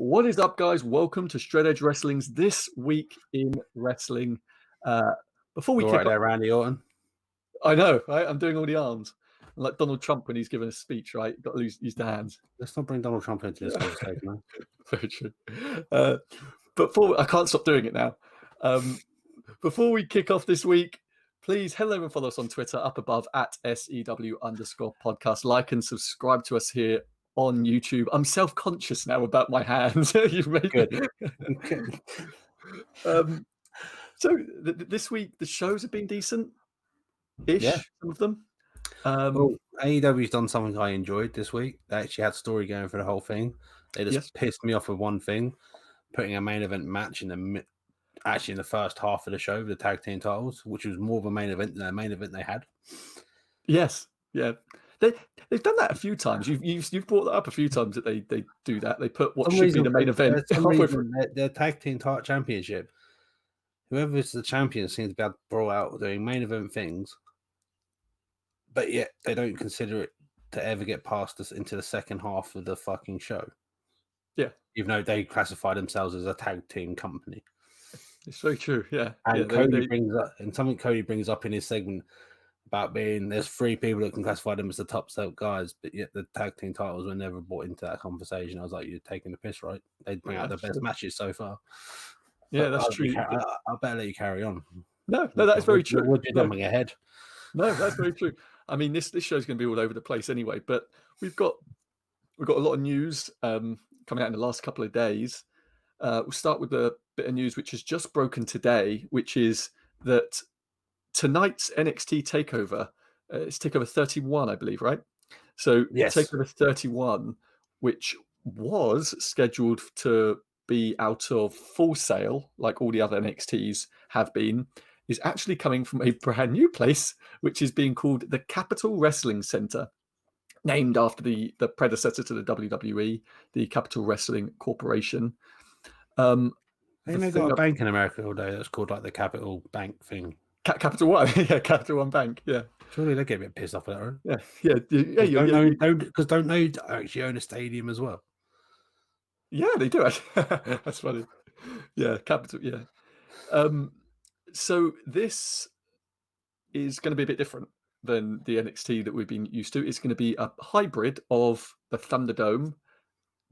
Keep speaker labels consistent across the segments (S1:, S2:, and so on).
S1: What is up, guys? Welcome to Shred Edge Wrestling's This Week in Wrestling. Before we
S2: All
S1: kick
S2: right
S1: off,
S2: there, Randy Orton.
S1: I know, right? I'm doing all the arms. Like Donald Trump when he's giving a speech, right? You've got to use the hands.
S2: Let's not bring Donald Trump into this conversation, man.
S1: Very true. I can't stop doing it now. Before we kick off this week, please head over and follow us on Twitter up above at SEW_podcast. Like and subscribe to us here on YouTube. I'm self-conscious now about my hands. You've made
S2: Good.
S1: So this week the shows have been decent-ish.
S2: Yeah.
S1: Some of them.
S2: AEW's done something I enjoyed this week. They actually had story going for the whole thing. They just pissed me off with one thing, putting a main event match in the first half of the show, the tag team titles, which was more of a main event than the main event they had.
S1: Yes, yeah. They've done that a few times. You've brought that up a few times that they do that. They put what should be the main event halfway through
S2: their tag team title championship. Whoever is the champion seems to be able to brawl out doing main event things, but yet they don't consider it to ever get past us into the second half of the fucking show.
S1: Yeah,
S2: even though they classify themselves as a tag team company.
S1: It's very true. Yeah,
S2: and something Cody brings up in his segment about there's three people that can classify them as the top guys, but yet the tag team titles were never brought into that conversation. I was like, you're taking the piss, right? They bring out the best matches so far.
S1: Yeah, that's true.
S2: I'll better let you carry on.
S1: No, that's very true.
S2: Would you jumping ahead?
S1: No, that's very true. I mean, this show's going to be all over the place anyway. But we've got a lot of news coming out in the last couple of days. We'll start with a bit of news which has just broken today, which is that tonight's NXT Takeover, it's Takeover 31, I believe, right? So
S2: yes.
S1: Takeover 31, which was scheduled to be out of Full Sail, like all the other NXTs have been, is actually coming from a brand new place, which is being called the Capital Wrestling Center, named after the predecessor to the WWE, the Capital Wrestling Corporation.
S2: They've got a bank in America all day that's called like the Capital Bank thing.
S1: Capital One, yeah, Capital One Bank, yeah.
S2: Surely they get a bit pissed off at that, right?
S1: Yeah.
S2: Because don't they actually own a stadium as well?
S1: Yeah, they do. That's funny. Yeah, Capital. Yeah. So this is going to be a bit different than the NXT that we've been used to. It's going to be a hybrid of the Thunderdome,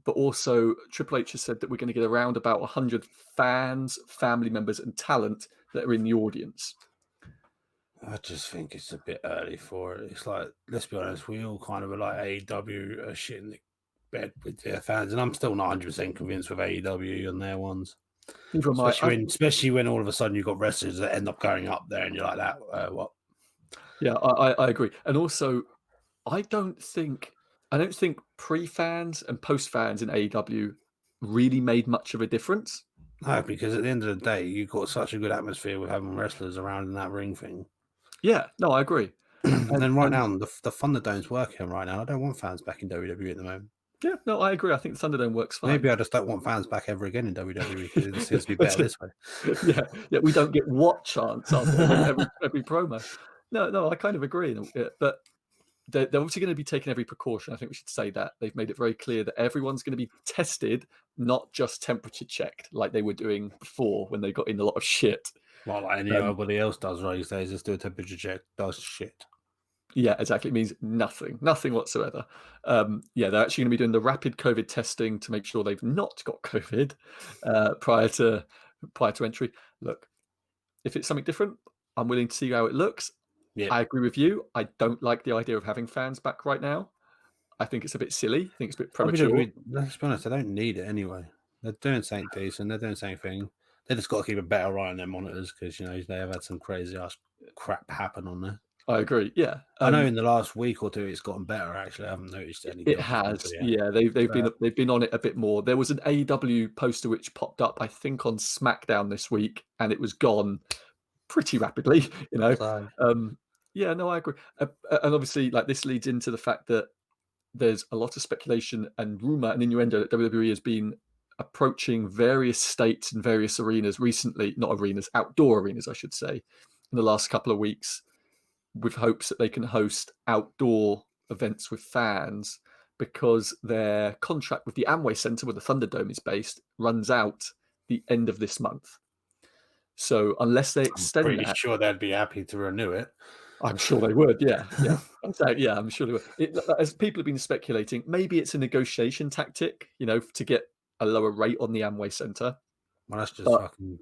S1: but also Triple H has said that we're going to get around about 100 fans, family members, and talent that are in the audience.
S2: I just think it's a bit early for it. It's like, let's be honest, we all kind of are like AEW are shit in the bed with their fans, and I'm still not 100% convinced with AEW and their ones. Especially when all of a sudden you've got wrestlers that end up going up there and you're like, that, what?
S1: Yeah, I agree. And also, I don't think pre-fans and post-fans in AEW really made much of a difference.
S2: No, because at the end of the day, you've got such a good atmosphere with having wrestlers around in that ring thing.
S1: Yeah, no, I agree.
S2: And then now, the Thunderdome's working right now. I don't want fans back in WWE at the moment.
S1: Yeah, no, I agree. I think the Thunderdome works fine.
S2: Maybe I just don't want fans back ever again in WWE because it seems to be better this way.
S1: Yeah, we don't get what chance after every promo. No, I kind of agree. But they're obviously going to be taking every precaution. I think we should say that. They've made it very clear that everyone's going to be tested, not just temperature checked like they were doing before when they got in a lot of shit.
S2: Well, like anybody else does right these days, just do a temperature check, does shit. Yeah,
S1: exactly. It means nothing whatsoever. They're actually going to be doing the rapid COVID testing to make sure they've not got COVID prior to entry. Look, if it's something different, I'm willing to see how it looks. Yeah. I agree with you. I don't like the idea of having fans back right now. I think it's a bit silly. I think it's a bit premature.
S2: Let's be honest, they don't need it anyway. They're doing something decent. They're doing the same thing. They just got to keep a better eye on their monitors because, they have had some crazy ass crap happen on there.
S1: I agree. Yeah,
S2: I know. In the last week or two, it's gotten better. Actually, I haven't noticed anything.
S1: It has. Yeah, they've been on it a bit more. There was an AEW poster which popped up, I think, on SmackDown this week, and it was gone pretty rapidly. Yeah, no, I agree. And obviously, like this leads into the fact that there's a lot of speculation and rumor and innuendo that WWE has been approaching various states and various arenas recently, not arenas, outdoor arenas, I should say, in the last couple of weeks, with hopes that they can host outdoor events with fans. because their contract with the Amway Center, where the Thunderdome is based, runs out the end of this month. So unless they
S2: I'm
S1: extend
S2: pretty
S1: that,
S2: sure they'd be happy to renew it.
S1: I'm sure they would. Yeah. Yeah, I'm sure they would. As people have been speculating, maybe it's a negotiation tactic, to get a lower rate on the Amway Center.
S2: Well, that's just
S1: But
S2: fucking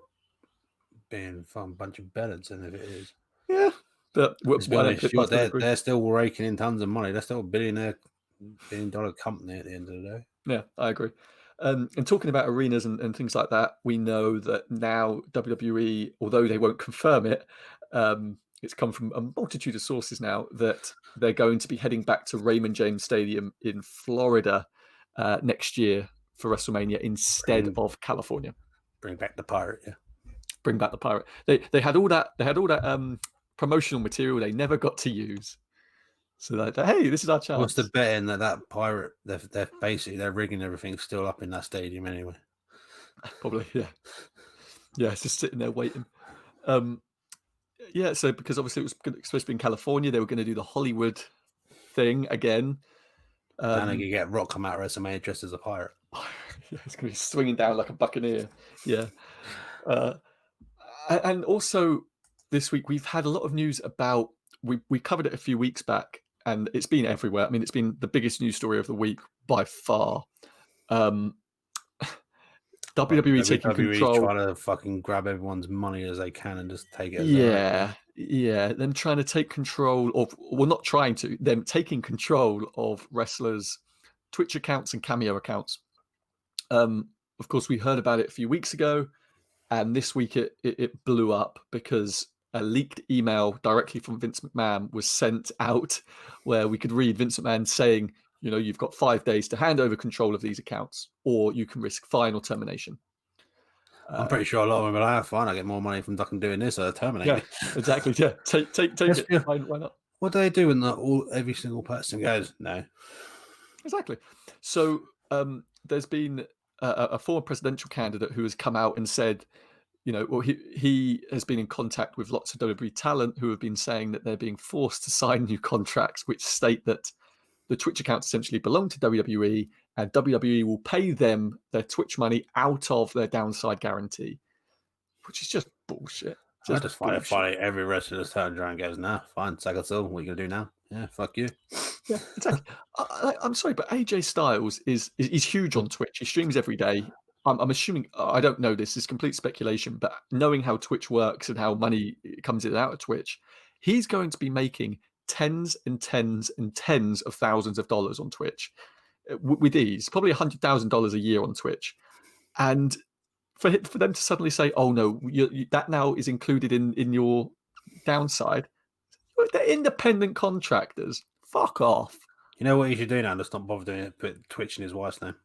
S2: being a fun bunch of bellends, and if it is.
S1: yeah, but
S2: Let's be
S1: why don't
S2: honest,
S1: pit busters agree?
S2: they're still raking in tons of money. They're still a billion-dollar company at the end of the day.
S1: Yeah, I agree. And talking about arenas and things like that, we know that now WWE, although they won't confirm it, it's come from a multitude of sources now that they're going to be heading back to Raymond James Stadium in Florida next year for WrestleMania instead of California.
S2: Bring back the pirate, yeah.
S1: Bring back the pirate. They had all that. They had all that promotional material they never got to use. So that, hey, this is our chance.
S2: What's the betting that pirate? They're basically rigging everything still up in that stadium anyway.
S1: Probably, yeah. Yeah, it's just sitting there waiting. Yeah, so because obviously it was supposed to be in California, they were going to do the Hollywood thing again.
S2: And they could get Rock come out of WrestleMania dressed as a pirate.
S1: Yeah, it's going to be swinging down like a buccaneer. Yeah. And also this week we've had a lot of news about, we covered it a few weeks back, and it's been everywhere. I mean, it's been the biggest news story of the week by far. WWE taking control,
S2: trying to fucking grab everyone's money as they can and just take it.
S1: Yeah. Them trying to take control of, well, not trying to, them taking control of wrestlers' Twitch accounts and Cameo accounts. Of course, we heard about it a few weeks ago, and this week it blew up because a leaked email directly from Vince McMahon was sent out, where we could read Vince McMahon saying, you've got 5 days to hand over control of these accounts, or you can risk fine or termination.
S2: I'm pretty sure a lot of them are like, fine, I get more money from fucking doing this, so terminate me.
S1: Exactly. Yeah, take it. Why not?
S2: What do they do when every single person goes, no?
S1: Exactly. So there's been a former presidential candidate who has come out and said, he has been in contact with lots of WWE talent who have been saying that they're being forced to sign new contracts which state that the Twitch accounts essentially belong to WWE, and WWE will pay them their Twitch money out of their downside guarantee, which is just bullshit.
S2: I just find it funny. Every wrestler turns around and goes, "Nah, fine, sack us all. What are you gonna do now? Yeah, fuck you."
S1: Yeah, exactly. I'm sorry, but AJ Styles is huge on Twitch. He streams every day. I'm assuming, I don't know, this is complete speculation, but knowing how Twitch works and how money comes in and out of Twitch, he's going to be making tens and tens and tens of thousands of dollars on Twitch with ease, probably $100,000 a year on Twitch. And for them to suddenly say, "Oh no, that now is included in your downside," they're independent contractors. Fuck off.
S2: You know what you should do now? Just not bother doing it. Put Twitch in his wife's name.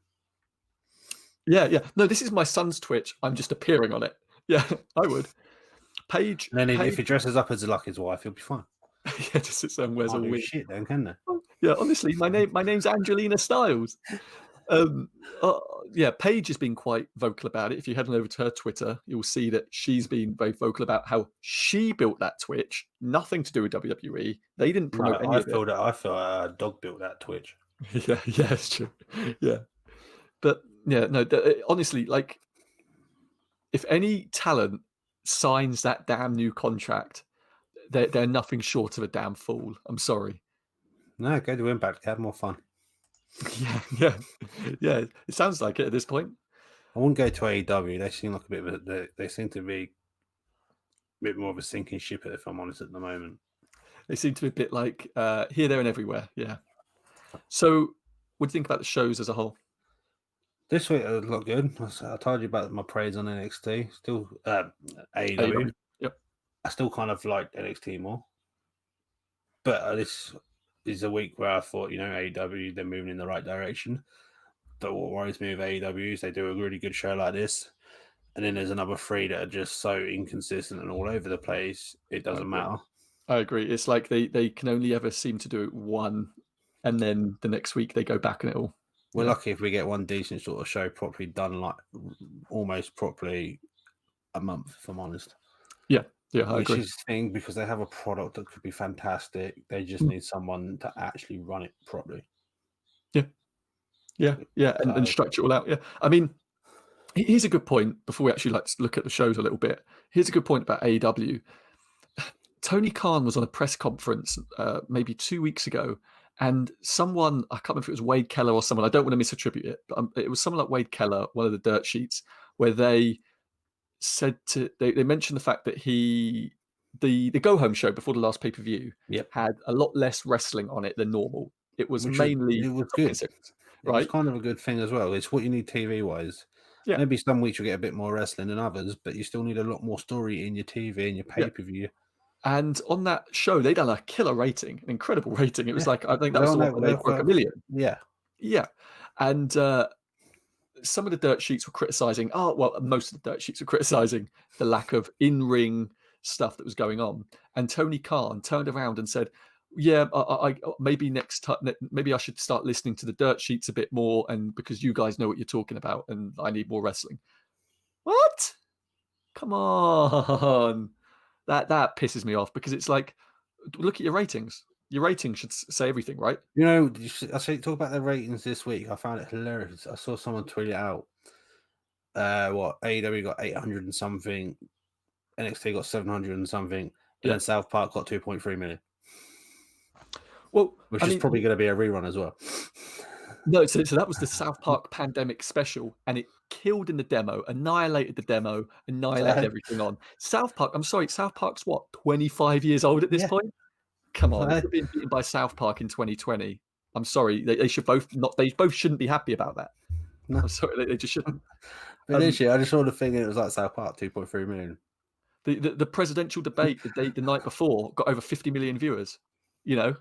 S1: Yeah. No, this is my son's Twitch. I'm just appearing on it. Yeah, I would. Paige.
S2: And then if he dresses up as like his wife, he'll be fine.
S1: Yeah, just sits there and wears a wig.
S2: Shit, then, can they?
S1: Yeah, honestly, my name's Angelina Styles. Yeah, Paige has been quite vocal about it. If you head on over to her Twitter, you'll see that she's been very vocal about how she built that Twitch. Nothing to do with WWE. They didn't promote any of it.
S2: I feel a dog built that Twitch.
S1: Yeah, it's true. Yeah, but yeah, no. Honestly, like, if any talent signs that damn new contract, they're nothing short of a damn fool. I'm sorry.
S2: No, go to Impact. Have more fun.
S1: Yeah. It sounds like it at this point.
S2: I wouldn't go to AEW. They seem like a bit of they seem to be a bit more of a sinking ship, if I'm honest, at the moment.
S1: They seem to be a bit like here, there, and everywhere. Yeah. So, what do you think about the shows as a whole?
S2: This week it looked good. I told you about my praise on NXT. Still AEW.
S1: Yep.
S2: I still kind of like NXT more, but this is a week where I thought, AEW, they're moving in the right direction. But what worries me with AEW is they do a really good show like this, and then there's another 3 that are just so inconsistent and all over the place, it doesn't matter.
S1: I agree. It's like they can only ever seem to do it one, and then the next week they go back and it all.
S2: We're lucky if we get one decent sort of show properly done, like almost properly a month, if I'm honest.
S1: Yeah, I agree.
S2: Which is the thing, because they have a product that could be fantastic. They just need someone to actually run it properly.
S1: Yeah, and stretch it all out. Yeah, I mean, here's a good point before we actually look at the shows a little bit. Here's a good point about AEW. Tony Khan was on a press conference maybe 2 weeks ago, and someone, I can't remember if it was Wade Keller or someone, I don't want to misattribute it, but it was someone like Wade Keller, one of the dirt sheets, where they mentioned the fact that the Go Home show before the last pay-per-view had a lot less wrestling on it than normal. It was mainly
S2: it was good.
S1: Right?
S2: It was kind of a good thing as well. It's what you need TV wise.
S1: Yeah.
S2: Maybe some weeks you get a bit more wrestling than others, but you still need a lot more story in your TV and your pay-per-view.
S1: And on that show, they done a killer rating, an incredible rating. It was like, I think that was the one where they broke 1 million.
S2: Yeah.
S1: And some of the dirt sheets were criticizing, most of the dirt sheets were criticizing the lack of in-ring stuff that was going on. And Tony Khan turned around and said, yeah, I maybe next time, maybe I should start listening to the dirt sheets a bit more, and because you guys know what you're talking about, and I need more wrestling. What? Come on. That pisses me off, because it's like, look at your ratings. Your ratings should say everything, right?
S2: You know, I say talk about the ratings this week. I found it hilarious. I saw someone tweet it out. AEW got 800 and something, NXT got 700 and something, and then South Park got 2.3 million.
S1: Well,
S2: which is probably going to be a rerun as well.
S1: No, so that was the South Park pandemic special, and it killed in the demo, annihilated the demo, annihilated everything on. South Park, I'm sorry, South Park's what, 25 years old at this point? Come on, if you're being beaten by South Park in 2020, I'm sorry, they should both shouldn't be happy about that. No. I'm sorry, they just shouldn't.
S2: But literally, I just saw the thing and it was like South Park, 2.3 million.
S1: The presidential debate the night before got over 50 million viewers, you know?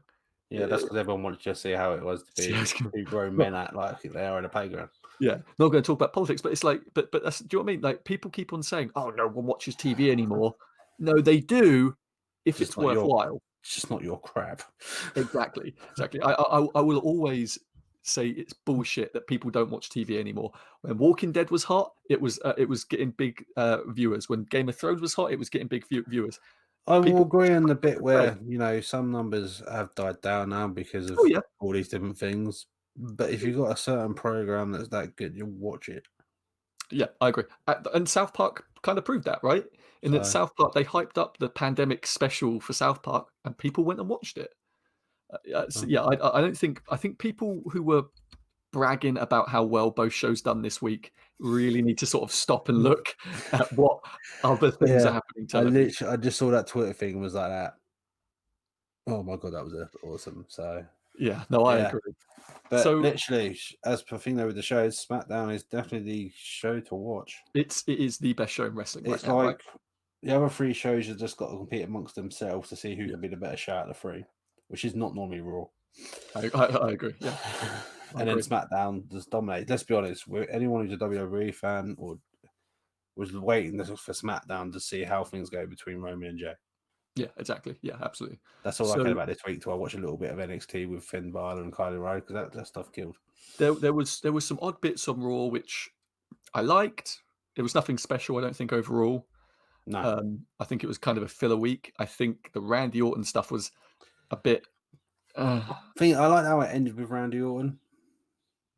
S2: Yeah, that's because everyone wanted to see how it was to be two grown men act like they are in a playground.
S1: Yeah, not going to talk about politics, but it's like, but that's, do you know what I mean? Like, people keep on saying, "Oh, no one watches TV anymore." No, they do, if it's worthwhile.
S2: It's just not your crap.
S1: Exactly. I will always say it's bullshit that people don't watch TV anymore. When Walking Dead was hot, it was getting big viewers. When Game of Thrones was hot, it was getting big viewers.
S2: I will agree on the bit where, you know, some numbers have died down now because of all these different things. But if you've got a certain program that's that good, you'll watch it. Yeah,
S1: I agree. And South Park kind of proved that, right? In that South Park, they hyped up the pandemic special for South Park, and people went and watched it. I think people who were bragging about how well both shows done this week really need to sort of stop and look at what other things are happening.
S2: I just saw that Twitter thing and was like that. Oh my god, that was awesome. So
S1: I agree.
S2: But literally, as per thing with the shows, SmackDown is definitely the show to watch.
S1: It is the best show in wrestling.
S2: It's like the other three shows have just got to compete amongst themselves to see who can be the better show out of the three, which is not normally Raw.
S1: I agree. Yeah.
S2: And then SmackDown just dominates. Let's be honest, anyone who's a WWE fan or was waiting for SmackDown to see how things go between Roman and Jay.
S1: Yeah, exactly. Yeah, absolutely.
S2: That's all I care about this week. I watch a little bit of NXT with Finn Balor and Kylie Rae because that stuff killed.
S1: There was some odd bits on Raw which I liked. It was nothing special, I don't think, overall.
S2: No,
S1: I think it was kind of a filler week. I think the Randy Orton stuff was a bit.
S2: I like how it ended with Randy Orton.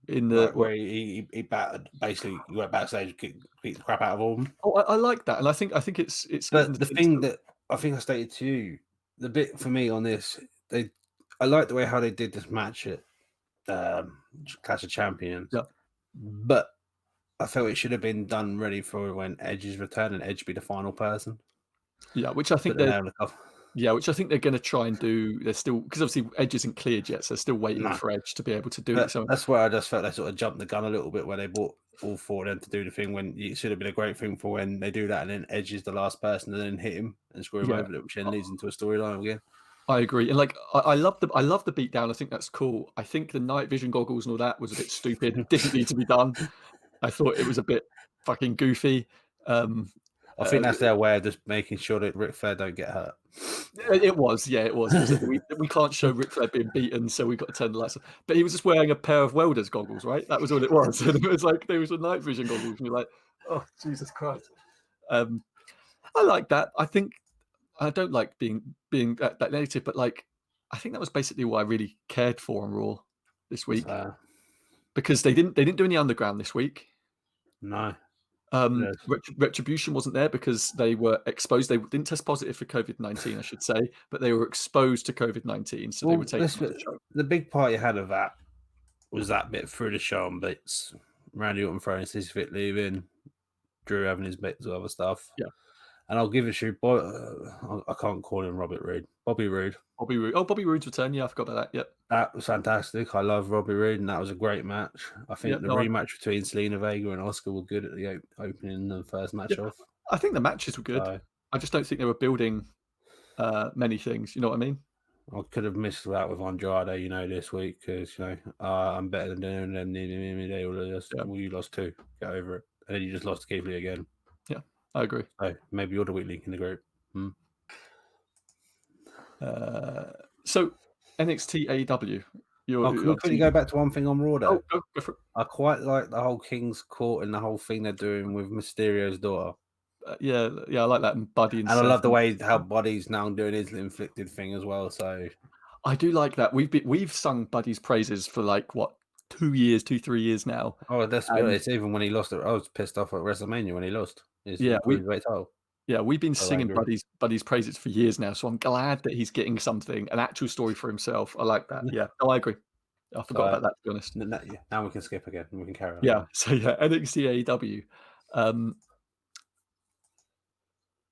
S1: In the
S2: where he battered, basically he went backstage, beat the crap out of Orton.
S1: Oh, I like that, and I think it's.
S2: But the thing that I think I stated to you, the bit for me on this, I like the way how they did this match at Clash of Champions.
S1: Yeah.
S2: But I felt it should have been done ready for when Edge's return and Edge be the final person.
S1: Yeah, which I think which I think they're going to try and do. They're still, because obviously Edge isn't cleared yet, so they're still waiting for Edge to be able to do it. So
S2: that's where I just felt they sort of jumped the gun a little bit, where they brought all four of them to do the thing when it should have been a great thing for when they do that, and then Edge is the last person, and then hit him and screw him over, which then leads into a storyline again.
S1: I agree, and like I love the beatdown. I think that's cool. I think the night vision goggles and all that was a bit stupid. Didn't need to be done. I thought it was a bit fucking goofy.
S2: I think that's their way of just making sure that Ric Flair don't get hurt.
S1: It was. We can't show Ric Flair being beaten, so we got to turn the lights on. But he was just wearing a pair of welder's goggles, right? That was all it was. And it was like there was a night vision goggles, and you're like, oh Jesus Christ. I like that. I think I don't like being that negative, but like I think that was basically what I really cared for on Raw this week. because they didn't do any underground this week.
S2: No. Yes.
S1: Retribution wasn't there because they were exposed. They didn't test positive for COVID-19, I should say, but they were exposed to COVID-19, so they were taken off the show.
S2: The big part you had of that was that bit through the show on bits. Randy Orton throwing his fit leaving, Drew having his bits of other stuff.
S1: Yeah.
S2: And I'll give it to you, I can't call him Bobby Roode.
S1: Bobby Roode. Oh, Bobby Roode's return. Yeah, I forgot about that. Yep.
S2: That was fantastic. I love Bobby Roode, and that was a great match. I think the rematch between Selena Vega and Asuka were good at the opening the first match off.
S1: I think the matches were good. So, I just don't think they were building many things. You know what I mean?
S2: I could have missed that with Andrade, this week because I'm better than them. They all you lost 2. Get over it, and then you just lost to Keith Lee again.
S1: Yeah, I agree.
S2: So maybe you're the weak link in the group.
S1: So NXT AEW.
S2: Could you go back to one thing on Raw?
S1: Oh, go for it.
S2: I quite like the whole King's Court and the whole thing they're doing with Mysterio's daughter.
S1: Yeah, I like that. And Buddy and
S2: I love the way how Buddy's now doing his inflicted thing as well. So
S1: I do like that. We've sung Buddy's praises for 2 years, 3 years now.
S2: Oh, that's good. It's even when he lost it. I was pissed off at WrestleMania when he lost.
S1: We've been singing Buddy's praises for years now, so I'm glad that he's getting an actual story for himself. I like that. Yeah, no, I agree. I forgot about that, to be honest.
S2: Now we can skip again. We can carry on.
S1: Yeah, so NXT AEW.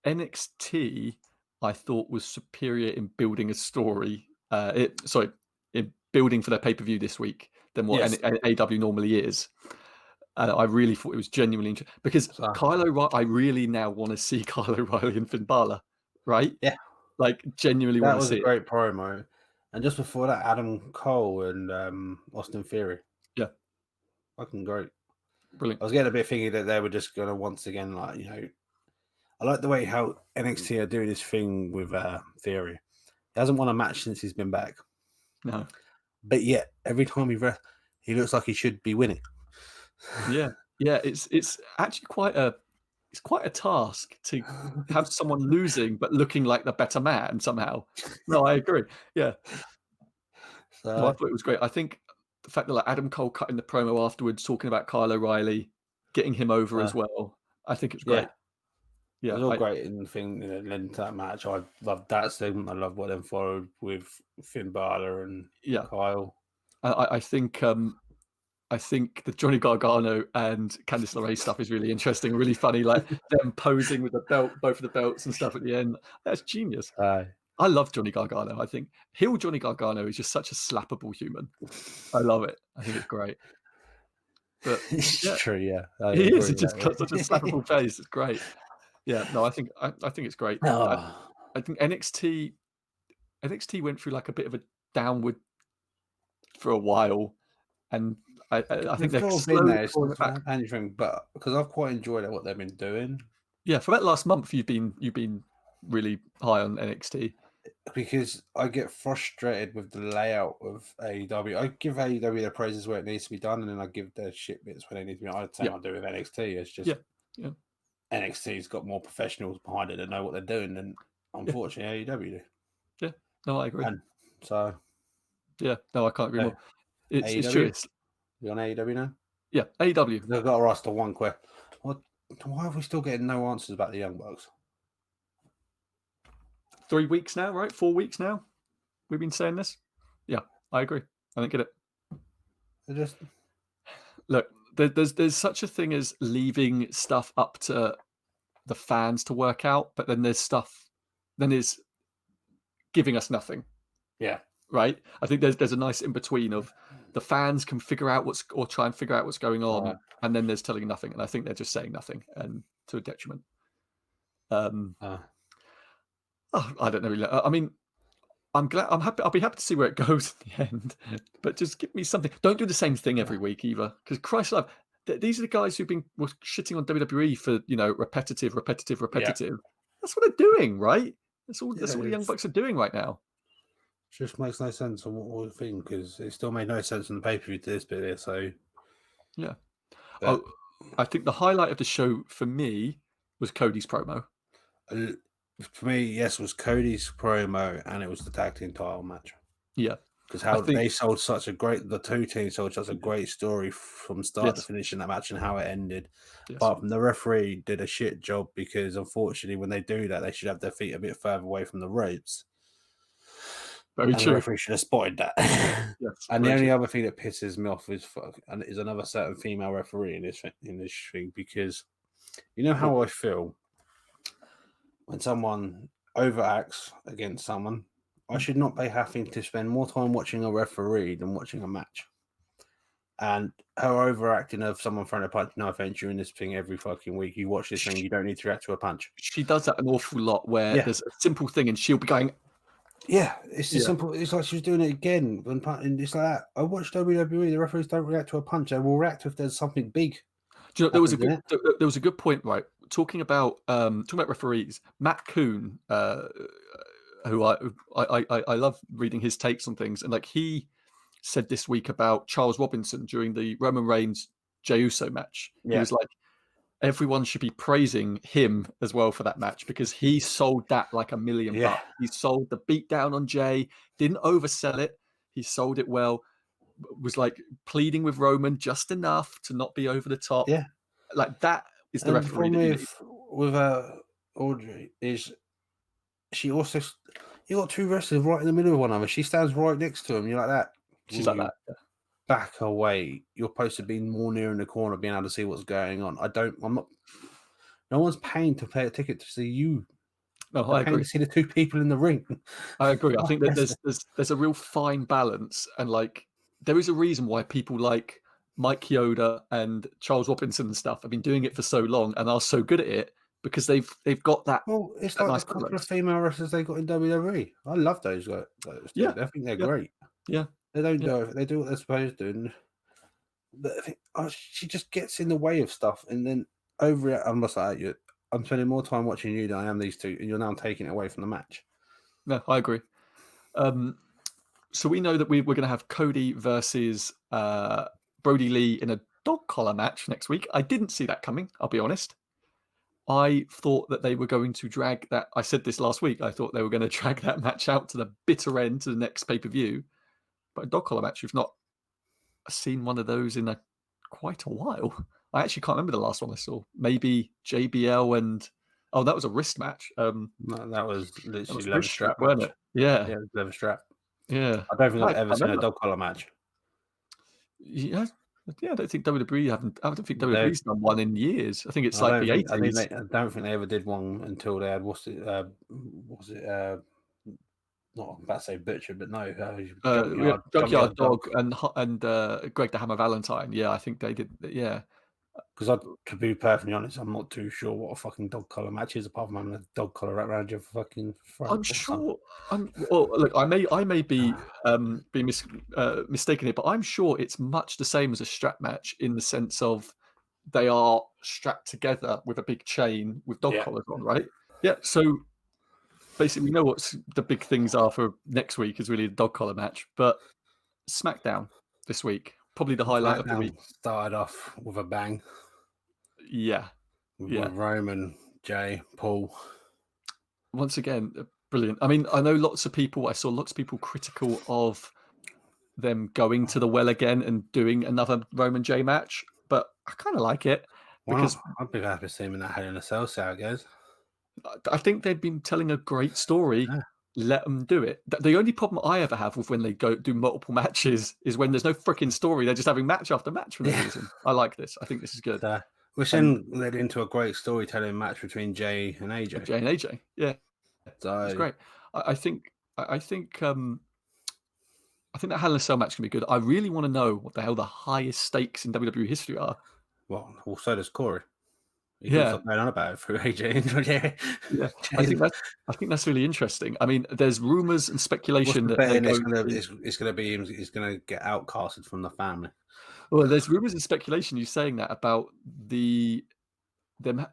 S1: NXT, I thought, was superior in building a story. In building for their pay-per-view this week than what AEW normally is. I really thought it was genuinely interesting because Kyle O'Reilly. I really now want to see Kyle O'Reilly and Finn Balor, right?
S2: Yeah,
S1: genuinely want to see.
S2: That was a great promo, and just before that, Adam Cole and Austin Theory.
S1: Yeah,
S2: fucking great,
S1: brilliant.
S2: I was getting a bit thinking that they were just going to once again, I like the way how NXT are doing this thing with Theory. He hasn't won a match since he's been back.
S1: No,
S2: but yet every time he looks like he should be winning.
S1: Yeah, it's actually quite a task to have someone losing but looking like the better man somehow. No, I agree. Yeah, I thought it was great. I think the fact that Adam Cole cutting the promo afterwards, talking about Kyle O'Reilly, getting him over as well. I think it's great. Yeah,
S2: it was all great in the thing leading to that match. I loved that segment. I love what then followed with Finn Balor and Kyle.
S1: I think the Johnny Gargano and Candice LeRae stuff is really interesting, really funny. Them posing with the belt, both of the belts and stuff at the end. That's genius. I love Johnny Gargano. I think heel Johnny Gargano is just such a slappable human. I love it. I think it's great. But
S2: it's true. Yeah,
S1: he is. He just got such a slappable face. It's great. Yeah. No, I think it's great. I think NXT went through a bit of a downward for a while. And I think they're slowly
S2: going back. Anything, but because I've quite enjoyed what they've been doing.
S1: Yeah, for that last month, you've been really high on NXT.
S2: Because I get frustrated with the layout of AEW. I give AEW their praises where it needs to be done, and then I give their shit bits where they need to be. I'd say I do with NXT. It's just NXT's got more professionals behind it that know what they're doing than unfortunately AEW do.
S1: Yeah, no, I agree.
S2: And so,
S1: yeah, no, I can't agree more. It's true.
S2: You on AEW now?
S1: Yeah, AEW.
S2: They've got to ask the one question. Why are we still getting no answers about the Young Bucks?
S1: 3 weeks now, right? 4 weeks now? We've been saying this? Yeah, I agree. I don't get it. Look, there's such a thing as leaving stuff up to the fans to work out, but then there's giving us nothing.
S2: Yeah.
S1: Right? I think there's a nice in between of the fans can figure out try and figure out what's going on, and then there's telling nothing. And I think they're just saying nothing, and to a detriment. I don't know. Really. I mean, I'm glad. I'm happy. I'll be happy to see where it goes in the end. But just give me something. Don't do the same thing every week either. Because Christ alive, these are the guys who were shitting on WWE for repetitive. Yeah. That's what they're doing, right? That's all the Young Bucks are doing right now.
S2: Just makes no sense on what we think, because it still made no sense in the pay-per-view to this bit here. So
S1: yeah. I think the highlight of the show for me was Cody's promo.
S2: For me, yes, it was Cody's promo, and it was the tag team title match.
S1: Yeah,
S2: because
S1: I
S2: how
S1: think
S2: they sold the two teams sold such a great story from start to
S1: yes,
S2: finish in that match and how it ended.
S1: yes,
S2: But the referee did a shit job because unfortunately, when they do that, they should have their feet a bit further away from the ropes.
S1: very
S2: And the
S1: true.
S2: referee should have spotted that.
S1: Yes,
S2: And the
S1: very
S2: only
S1: true.
S2: other thing that pisses me off is another certain female referee in this thing, because you know
S1: Go on.
S2: how I feel when someone overacts against someone. I
S1: Mm.
S2: should not be having to spend more time watching a referee than watching a match. And her overacting of someone throwing a punch. No offense, you're in this thing every fucking week. You watch this thing, you don't need to react to a punch.
S1: She does that an awful lot where
S2: Yeah.
S1: there's a simple thing and she'll be going,
S2: Yeah, it's just
S1: yeah.
S2: simple. It's like she's doing it again. And it's like that. I watched WWE. The referees don't react to a punch. They will react if there's something big
S1: Do you know,
S2: happens in it.
S1: there was a good point, right? Talking about referees, Matt Coon, who I love reading his takes on things, and like he said this week about Charles Robinson during the Roman Reigns Jey Uso match. He
S2: Yeah,
S1: was like, everyone should be praising him as well for that match because he sold that like a million
S2: yeah,
S1: bucks. He sold the beatdown on Jay, didn't oversell it. He sold it well. Was like pleading with Roman just enough to not be over the top.
S2: yeah.
S1: Like that is the
S2: And the
S1: referee
S2: problem
S1: that you need.
S2: with Audrey is she also you got two wrestlers right in the middle of one another. She stands right next to him. You're like that.
S1: She's
S2: Will
S1: like
S2: you
S1: that. Yeah.
S2: back away? You're supposed to be more near in the corner, being able to see what's going on. I'm not. No one's paying to pay a ticket to see you.
S1: No,
S2: They're
S1: I
S2: paying
S1: agree.
S2: to see the two people in the ring.
S1: I agree. I
S2: Oh,
S1: think that
S2: wrestling.
S1: there's a real fine balance, and like there is a reason why people like Mike Yoda and Charles Robinson and stuff have been doing it for so long and are so good at it because they've got that
S2: Well, it's
S1: that
S2: like the
S1: nice
S2: couple of
S1: balance.
S2: female wrestlers they got in WWE. I love those guys. Those two.
S1: Yeah,
S2: I think they're
S1: yeah,
S2: great.
S1: yeah,
S2: They don't
S1: yeah.
S2: do it. They do what they're supposed to. And she just gets in the way of stuff, and then over it, I'm just like, I'm spending more time watching you than I am these two, and you're now taking it away from the match.
S1: No, I agree. So we know that we're going to have Cody versus Brody Lee in a dog collar match next week. I didn't see that coming. I'll be honest. I thought that they were going to drag that. I said this last week. I thought they were going to drag that match out to the bitter end to the next pay-per-view. But a dog collar match, we've not seen one of those in quite a while. I actually can't remember the last one I saw. Maybe JBL and that was a wrist match.
S2: No, that was
S1: That
S2: literally
S1: was
S2: leather
S1: wrist strap,
S2: strap
S1: weren't
S2: match.
S1: it? Yeah,
S2: Yeah, it was leather strap.
S1: yeah.
S2: I don't think
S1: I
S2: I've
S1: can't
S2: ever seen a
S1: remember.
S2: dog collar match.
S1: Yeah, yeah. I don't think WWE haven't. I don't think
S2: They,
S1: WWE's done one in years. I think it's
S2: I
S1: like
S2: don't
S1: the
S2: think. I think
S1: 80s.
S2: they. I don't think they ever did one until they had not I'm about to say butcher, but no,
S1: We had Junkyard
S2: junkyard dog.
S1: Dog and Greg the Hammer Valentine. Yeah, I think they did. Yeah,
S2: Because to be perfectly honest, I'm not too sure what a fucking dog collar match is, apart from having a dog collar wrapped around your fucking throat
S1: I'm
S2: or something.
S1: sure. Well. Look, I may be mistaken here, but I'm sure it's much the same as a strap match in the sense of they are strapped together with a big chain with dog
S2: Yeah.
S1: collars on, right? Yeah. So basically, we know what the big things are for next week is really the dog collar match, but SmackDown this week, probably the highlight of the week.
S2: SmackDown started off with a bang
S1: Yeah, yeah.
S2: with Roman, Jay, Paul.
S1: Once again, brilliant. I mean, I know I saw lots of people critical of them going to the well again and doing another Roman J match, but I kind of like it because
S2: Wow, I'd be happy to see him in that Hell in a Cell, see how it goes.
S1: I think they've been telling a great story.
S2: Yeah.
S1: Let them do it. The only problem I ever have with when they go do multiple matches is when there's no freaking story. They're just having match after match for no reason. I like this. I think this is good.
S2: Which then led into a great storytelling match between Jay and AJ.
S1: Jay and AJ, yeah,
S2: So
S1: it's great. I think that Hell in a Cell match can be good. I really want to know what the hell the highest stakes in WWE history are.
S2: Well, so does Corey. He
S1: Yeah.
S2: stop going on about it through AJ.
S1: Yeah, I think that's really interesting. I mean, there's rumors and speculation that they're
S2: it's going to be him. He's going to get outcasted from the family.
S1: Well, there's rumors and speculation. You saying that about them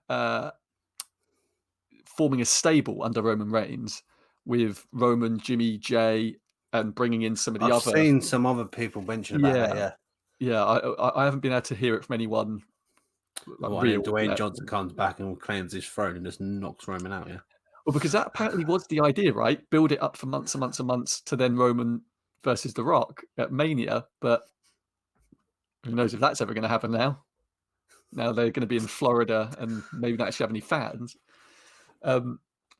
S1: forming a stable under Roman Reigns with Roman, Jimmy, Jay, and bringing in some of the
S2: I've
S1: other.
S2: seen some other people mention about that.
S1: Yeah. I haven't been able to hear it from anyone.
S2: Real. Dwayne Johnson comes back and claims his throne and just knocks Roman out. Yeah.
S1: Well, because that apparently was the idea, right? Build it up for months and months and months to then Roman versus The Rock at Mania, but who knows if that's ever going to happen now. Now they're going to be in Florida and maybe not actually have any fans. But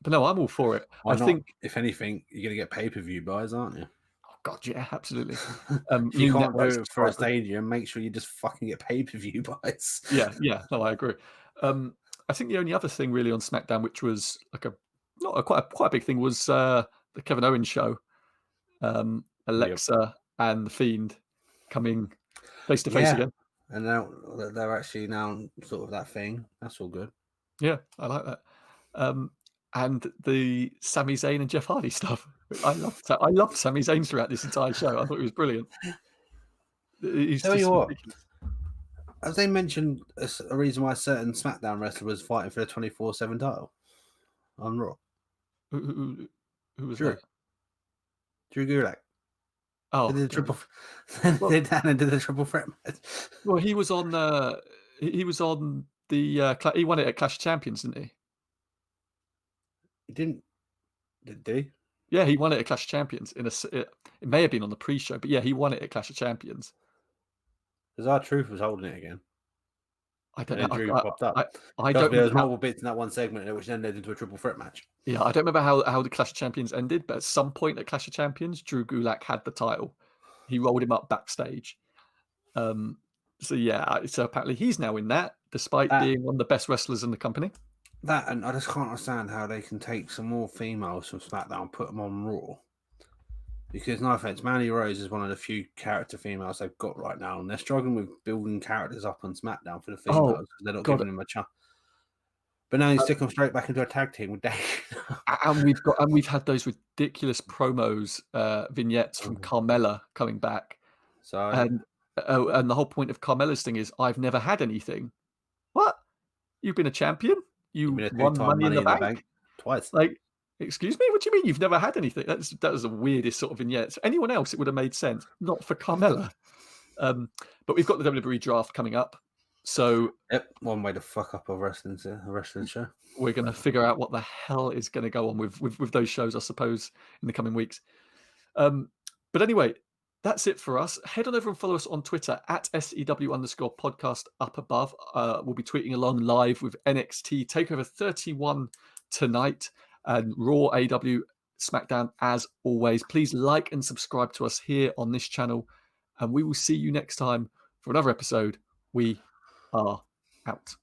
S1: no, I'm all for it.
S2: Why
S1: I
S2: not?
S1: think,
S2: If anything, you're going to get pay-per-view buys, aren't you?
S1: oh God, yeah, absolutely.
S2: If you
S1: New
S2: can't do
S1: networks,
S2: it for a stadium, make sure you just fucking get pay-per-view buys.
S1: yeah, no, I agree. I think the only other thing really on SmackDown, which was like quite a big thing, was the Kevin Owens show. Alexa and the Fiend coming face to face again.
S2: And now they're actually now sort of that thing. That's all good.
S1: Yeah, I like that. And the Sami Zayn and Jeff Hardy stuff. I loved Sami Zayn throughout this entire show. I thought he was brilliant. He's
S2: Tell
S1: just
S2: you what,
S1: ridiculous.
S2: have they mentioned a reason why a certain SmackDown wrestler was fighting for the 24/7 title on Raw?
S1: Who was
S2: Drew.
S1: that?
S2: Drew Gulak.
S1: Oh,
S2: They did the triple threat match.
S1: Well, he was on. He was on the. He won it at Clash of Champions, didn't he?
S2: He didn't. Did he?
S1: Yeah, he won it at Clash of Champions. It may have been on the pre-show, but yeah, he won it at Clash of Champions.
S2: Because R-Truth was holding it again.
S1: I don't
S2: and
S1: know.
S2: Drew popped up.
S1: I don't
S2: There was
S1: know
S2: multiple bits in that one segment, which then led into a triple threat match.
S1: Yeah, I don't remember how the Clash of Champions ended, but at some point at Clash of Champions, Drew Gulak had the title. He rolled him up backstage. So apparently he's now in that, despite being one of the best wrestlers in the company.
S2: That, and I just can't understand how they can take some more females from SmackDown and put them on Raw. Because, no offense, Mandy Rose is one of the few character females they've got right now, and they're struggling with building characters up on SmackDown for the females because they're not giving them a chance. But now you stick them straight back into a tag team with Dave.
S1: and we've had those ridiculous promos, vignettes from Carmella coming back.
S2: So
S1: and the whole point of Carmella's thing is, I've never had anything. What? You've been a champion? You won Money in the Bank
S2: twice.
S1: Like, excuse me? What do you mean you've never had anything? That was the weirdest sort of vignette. For anyone else, it would have made sense. Not for Carmella. But we've got the WWE draft coming up. So
S2: one way to fuck up a wrestling show.
S1: We're going to figure out what the hell is going to go on with those shows, I suppose, in the coming weeks. But anyway, that's it for us. Head on over and follow us on Twitter at SEW_podcast up above. We'll be tweeting along live with NXT TakeOver 31 tonight and Raw, AW, SmackDown as always. Please like and subscribe to us here on this channel, and we will see you next time for another episode. We are out.